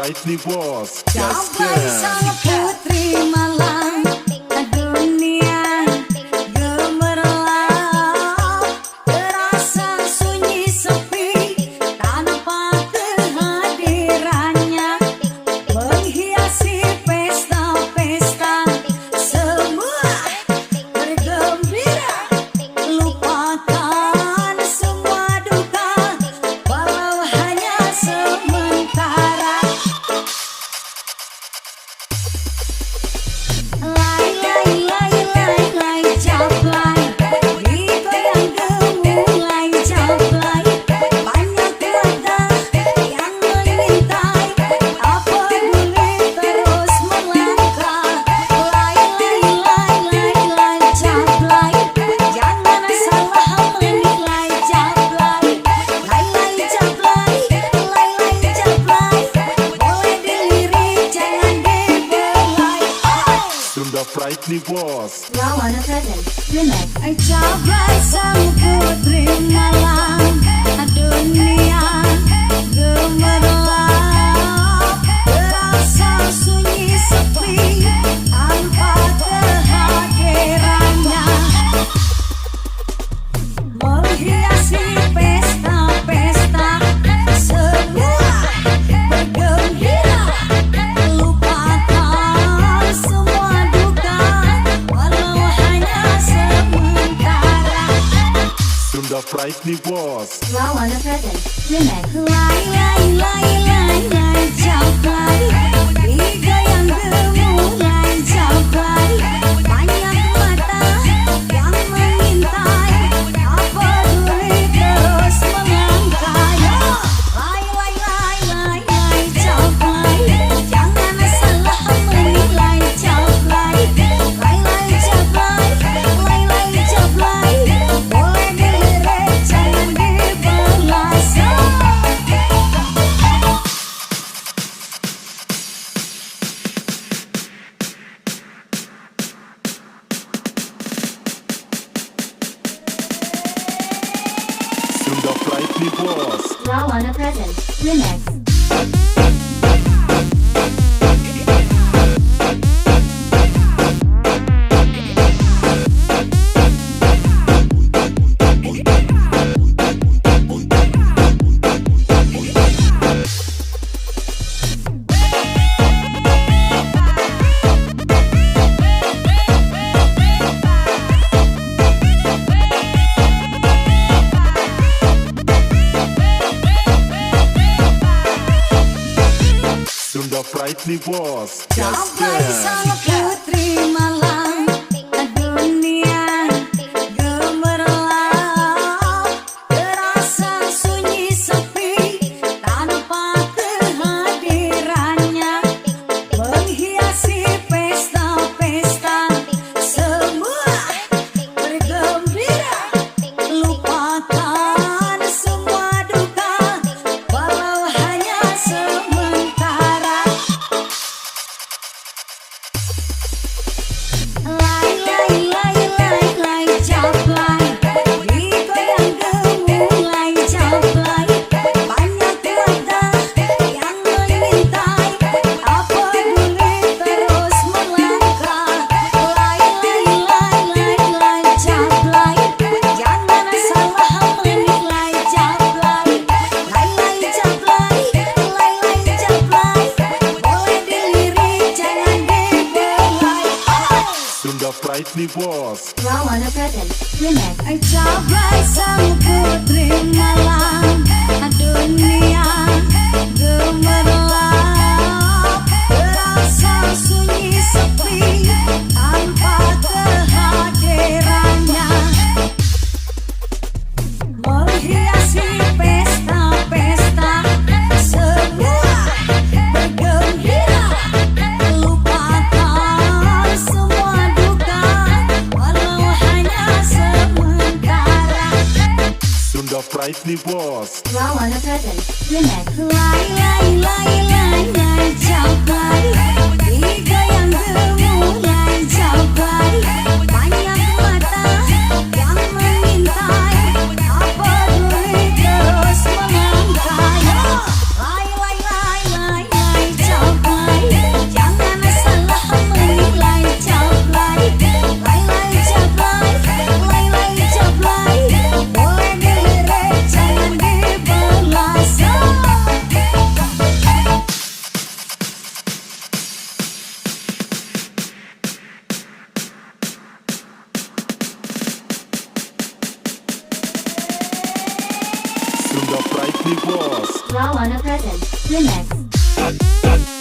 Brightly Boss. Capai sang putri malam dunia gemerlap, terasa sunyi sepi tanpa kehadirannya, menghiasi pesta-pesta semua bergembira, lupakan semua duka walau hanya sementara. Lai lai lai lai lai caplai, digoyang gemulai caplai, banyak mata yang mengintai, tak peduli terus melangkah. Lai lai lai lai lai caplai, jangan salah menilai caplai. Lai lai caplai, lai lai caplai, boleh dilirik jangan dibelai. Sunda Brightly Boss. Lawan Present Remix. Capai sang putri malam dunia gemerlap, terasa sunyi sepi tanpa kehadirannya, menghiasi pesta-pesta semua bergembira, lupakan semua duka walau hanya sementara. Sunda Brightly Boss. Lawan Present Remix. Lai lai lai lai lai capai, digoyang gemulai capai, banyak mata yang mengintai, tak peduli terus melangkah. Lai lai lai lai lai capai, jangan salah menilai capai. Lai lai capai, lai lai capai, boleh dilirik jangan dibalas. Sunda Brightly Boss. Lawan Present Remix. Sunda Brightly Boss. Capai sang putri malam dunia gemerlap, terasa sunyi sepi tanpa kehadirannya, menghiasi pesta-pesta semua bergembira, lupakan semua duka walau hanya sementara. Lai lai lai lai lai caplai, digoyang gemulai caplai, banyak mata yang mengintai, tak peduli terus melangkah. Lai lai lai lai lai caplai, jangan salah menilai caplai. Lai lai caplai, lai lai caplai, boleh dilirik jangan dibelai. Sunda Brightly Boss. Lawan Present Remix. Capai sang putri malam dunia gemerlap, terasa sunyi sepi tanpa kehadirannya, menghiasi pesta-pesta semua bergembira, lupakan semua duka walau hanya sementara. Sunda Brightly Boss. Lawan Present Remix. Lai lai lai lai lai capai, digoyang gemulai capai, banyak mata yang mengintai, tak peduli terus melangkah. Lai lai lai lai lai Sunda Brightly Wars. Rawana Presents Remix.